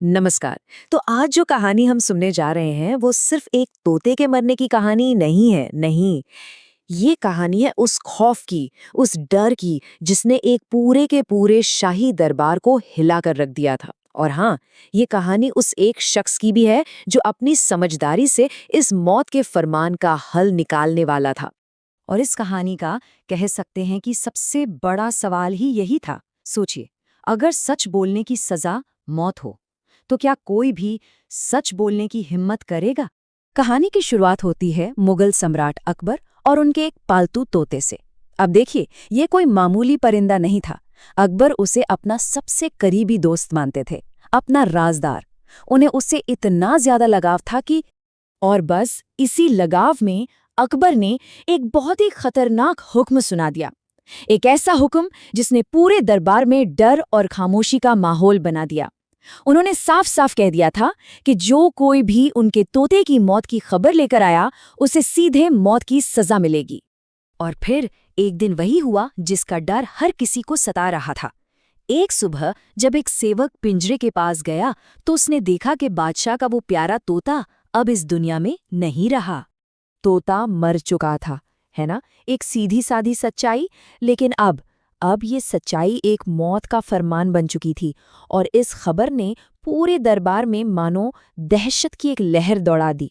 नमस्कार। तो आज जो कहानी हम सुनने जा रहे हैं वो सिर्फ एक तोते के मरने की कहानी नहीं है, नहीं। ये कहानी है उस खौफ की, उस डर की जिसने एक पूरे के पूरे शाही दरबार को हिला कर रख दिया था। और हाँ, ये कहानी उस एक शख्स की भी है जो अपनी समझदारी से इस मौत के फरमान का हल निकालने वाला था। और इस कहानी का कह सकते हैं कि सबसे बड़ा सवाल ही यही था। सोचिए, अगर सच बोलने की सजा मौत हो, तो क्या कोई भी सच बोलने की हिम्मत करेगा? कहानी की शुरुआत होती है मुगल सम्राट अकबर और उनके एक पालतू तोते से। अब देखिए, ये कोई मामूली परिंदा नहीं था। अकबर उसे अपना सबसे करीबी दोस्त मानते थे, अपना राजदार। उन्हें उससे इतना ज्यादा लगाव था कि और बस इसी लगाव में अकबर ने एक बहुत ही खतरनाक हुक्म सुना दिया। एक ऐसा हुक्म जिसने पूरे दरबार में डर और खामोशी का माहौल बना दिया। उन्होंने साफ साफ कह दिया था कि जो कोई भी उनके तोते की मौत की खबर लेकर आया, उसे सीधे मौत की सजा मिलेगी। और फिर एक दिन वही हुआ जिसका डर हर किसी को सता रहा था। एक सुबह जब एक सेवक पिंजरे के पास गया तो उसने देखा कि बादशाह का वो प्यारा तोता अब इस दुनिया में नहीं रहा। तोता मर चुका था, है ना? एक सीधी सादी सच्चाई। लेकिन अब ये सच्चाई एक मौत का फरमान बन चुकी थी। और इस खबर ने पूरे दरबार में मानो दहशत की एक लहर दौड़ा दी।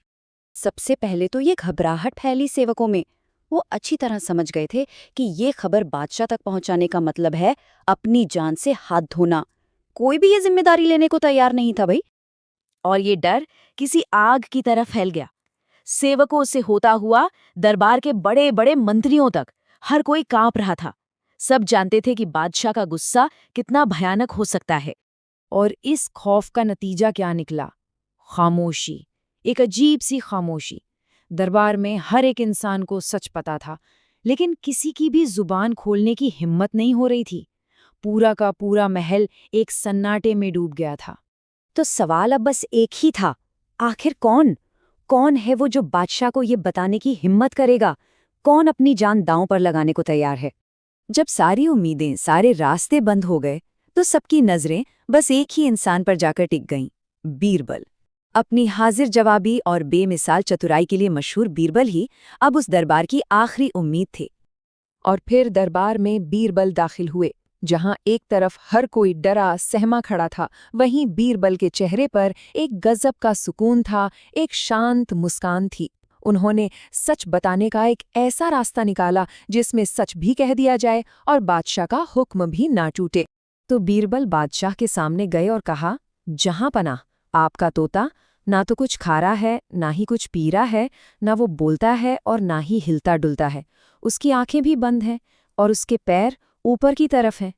सबसे पहले तो ये घबराहट फैली सेवकों में। वो अच्छी तरह समझ गए थे कि ये खबर बादशाह तक पहुंचाने का मतलब है अपनी जान से हाथ धोना। कोई भी ये जिम्मेदारी लेने को तैयार नहीं था भाई। और ये डर किसी आग की तरह फैल गया, सेवकों से होता हुआ दरबार के बड़े बड़े मंत्रियों तक। हर कोई कांप रहा था। सब जानते थे कि बादशाह का गुस्सा कितना भयानक हो सकता है। और इस खौफ का नतीजा क्या निकला? खामोशी। एक अजीब सी खामोशी। दरबार में हर एक इंसान को सच पता था, लेकिन किसी की भी जुबान खोलने की हिम्मत नहीं हो रही थी। पूरा का पूरा महल एक सन्नाटे में डूब गया था। तो सवाल अब बस एक ही था, आखिर कौन है वो जो बादशाह को ये बताने की हिम्मत करेगा? कौन अपनी जान दांव पर लगाने को तैयार है? जब सारी उम्मीदें, सारे रास्ते बंद हो गए, तो सबकी नजरें बस एक ही इंसान पर जाकर टिक गईं, बीरबल। अपनी हाजिर जवाबी और बेमिसाल चतुराई के लिए मशहूर बीरबल ही अब उस दरबार की आखिरी उम्मीद थे। और फिर दरबार में बीरबल दाखिल हुए। जहां एक तरफ हर कोई डरा सहमा खड़ा था, वहीं बीरबल के चेहरे पर एक गजब का सुकून था, एक शांत मुस्कान थी। उन्होंने सच बताने का एक ऐसा रास्ता निकाला जिसमें सच भी कह दिया जाए और बादशाह का हुक्म भी ना टूटे। तो बीरबल बादशाह के सामने गए और कहा, जहां पनाह, आपका तोता ना तो कुछ खा रहा है, ना ही कुछ पी रहा है, ना वो बोलता है और ना ही हिलता डुलता है। उसकी आंखें भी बंद हैं और उसके पैर ऊपर की तरफ हैं।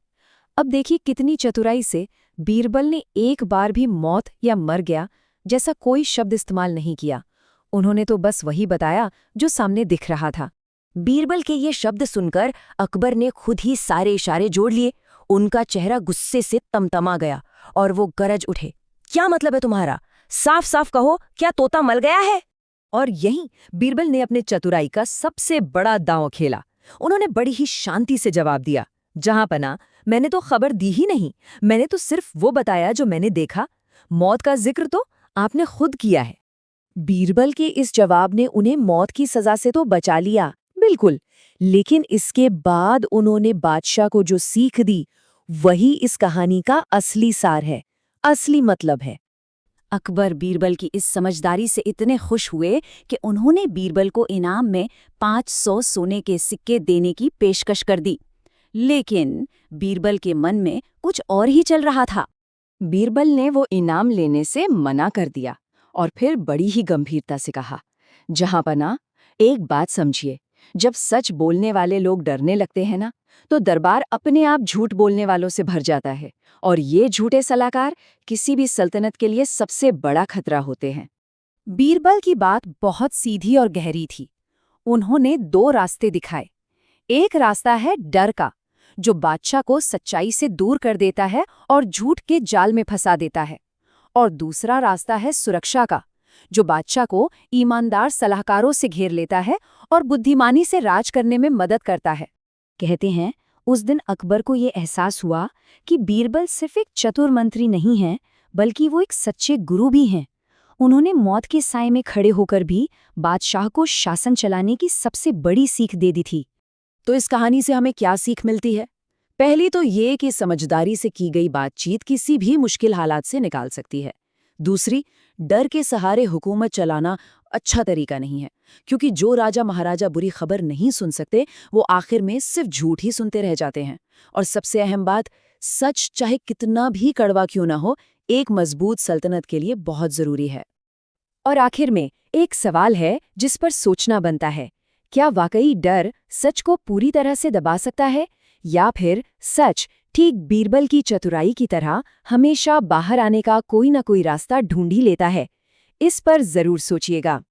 अब देखिए कितनी चतुराई से बीरबल ने एक बार भी मौत या मर गया जैसा कोई शब्द इस्तेमाल नहीं किया। उन्होंने तो बस वही बताया जो सामने दिख रहा था। बीरबल के ये शब्द सुनकर अकबर ने खुद ही सारे इशारे जोड़ लिए। उनका चेहरा गुस्से से तमतमा गया और वो गरज उठे, क्या मतलब है तुम्हारा? साफ साफ कहो, क्या तोता मर गया है? और यहीं बीरबल ने अपने चतुराई का सबसे बड़ा दांव खेला। उन्होंने बड़ी ही शांति से जवाब दिया, जहां पना, मैंने तो खबर दी ही नहीं। मैंने तो सिर्फ वो बताया जो मैंने देखा। मौत का जिक्र तो आपने खुद किया है। बीरबल के इस जवाब ने उन्हें मौत की सजा से तो बचा लिया, बिल्कुल। लेकिन इसके बाद उन्होंने बादशाह को जो सीख दी, वही इस कहानी का असली सार है, असली मतलब है। अकबर बीरबल की इस समझदारी से इतने खुश हुए कि उन्होंने बीरबल को इनाम में 500 सोने के सिक्के देने की पेशकश कर दी। लेकिन बीरबल के मन में कुछ और ही चल रहा था। बीरबल ने वो इनाम लेने से मना कर दिया और फिर बड़ी ही गंभीरता से कहा, जहां पना, एक बात समझिए, जब सच बोलने वाले लोग डरने लगते हैं ना, तो दरबार अपने आप झूठ बोलने वालों से भर जाता है। और ये झूठे सलाहकार किसी भी सल्तनत के लिए सबसे बड़ा खतरा होते हैं। बीरबल की बात बहुत सीधी और गहरी थी। उन्होंने दो रास्ते दिखाए। एक रास्ता है डर का, जो बादशाह को सच्चाई से दूर कर देता है और झूठ के जाल में फंसा देता है। और दूसरा रास्ता है सुरक्षा का, जो बादशाह को ईमानदार सलाहकारों से घेर लेता है और बुद्धिमानी से राज करने में मदद करता है। कहते हैं, उस दिन अकबर को ये एहसास हुआ कि बीरबल सिर्फ एक चतुर मंत्री नहीं है, बल्कि वो एक सच्चे गुरु भी हैं। उन्होंने मौत के साए में खड़े होकर भी बादशाह को शासन चलाने की सबसे बड़ी सीख दे दी थी। तो इस कहानी से हमें क्या सीख मिलती है? पहली तो ये कि समझदारी से की गई बातचीत किसी भी मुश्किल हालात से निकाल सकती है। दूसरी, डर के सहारे हुकूमत चलाना अच्छा तरीका नहीं है, क्योंकि जो राजा महाराजा बुरी खबर नहीं सुन सकते वो आखिर में सिर्फ झूठ ही सुनते रह जाते हैं। और सबसे अहम बात, सच चाहे कितना भी कड़वा क्यों ना हो, एक मजबूत सल्तनत के लिए बहुत जरूरी है। और आखिर में एक सवाल है जिस पर सोचना बनता है, क्या वाकई डर सच को पूरी तरह से दबा सकता है, या फिर सच ठीक बीरबल की चतुराई की तरह हमेशा बाहर आने का कोई ना कोई रास्ता ढूंढ ही लेता है? इस पर जरूर सोचिएगा।